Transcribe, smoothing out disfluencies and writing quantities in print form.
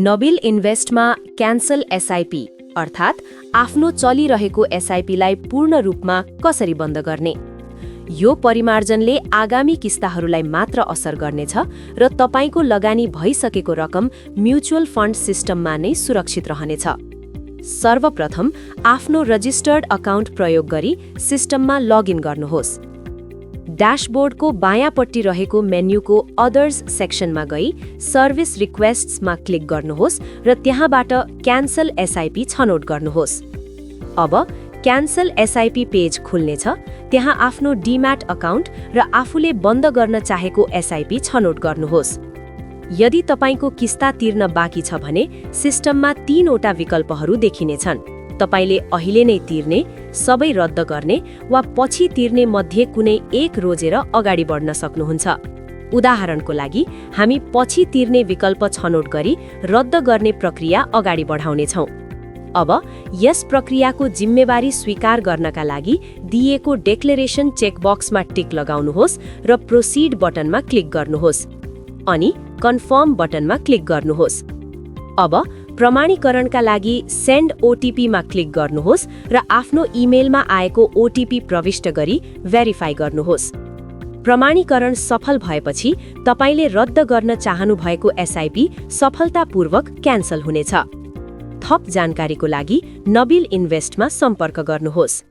Nabil इन्भेस्टमा cancel SIP अर्थात् आफ्नो चलिरहेको एसआइपीलाई पूर्ण रूपमा कसरी बन्द गर्ने। यो परिमार्जनले आगामी किस्ताहरूलाई मात्र असर गर्नेछ र तपाईको लगानी भइसकेको रकम म्युचुअल फन्ड सिस्टममा नै सुरक्षित रहनेछ। सर्वप्रथम आफ्नो रजिस्टर्ड अकाउन्ट प्रयोग गरी सिस्टममा लगइन गर्नुहोस्। ड्याशबोर्डको बायाँपट्टि रहेको मेन्युको अदर्स सेक्सनमा गई सर्भिस रिक्वेस्ट्समा क्लिक गर्नुहोस् र त्यहाँबाट क्यान्सल एसआइपी छनौट गर्नुहोस्। अब क्यान्सल एसआइपी पेज खुल्नेछ। त्यहाँ आफ्नो डिम्याट अकाउन्ट र आफूले बन्द गर्न चाहेको एसआइपी छनौट गर्नुहोस्। यदि तपाईको किस्ता तिर्न बाँकी छ भने सिस्टममा 3 वटा विकल्पहरू देखिनेछन्। तपाईले अहिले नै तिर्ने, सबै रद्द गर्ने वा पछि तिर्ने मध्ये कुनै एक रोजेर अगाडि बढ्न सक्नुहुन्छ। उदाहरणको लागि हामी पछि तिर्ने विकल्प छनौट गरी रद्द गर्ने प्रक्रिया अगाडि बढाउनेछौँ। अब यस प्रक्रियाको जिम्मेवारी स्वीकार गर्नका लागि दिएको डेक्लेरेसन चेकबक्समा टिक लगाउनुहोस् र प्रोसिड बटनमा क्लिक गर्नुहोस् अनि कन्फर्म बटनमा क्लिक गर्नुहोस्। अब प्रमाणीकरणका लागि सेन्ड ओटिपीमा क्लिक गर्नुहोस् र आफ्नो इमेलमा आएको ओटिपी प्रविष्ट गरी भेरिफाई गर्नुहोस्। प्रमाणीकरण सफल भएपछि तपाईले रद्द गर्न चाहनु भएको एसआइपी सफलतापूर्वक क्यान्सल हुनेछ। थप जानकारीको लागि नबिल इन्भेस्टमा सम्पर्क गर्नुहोस्।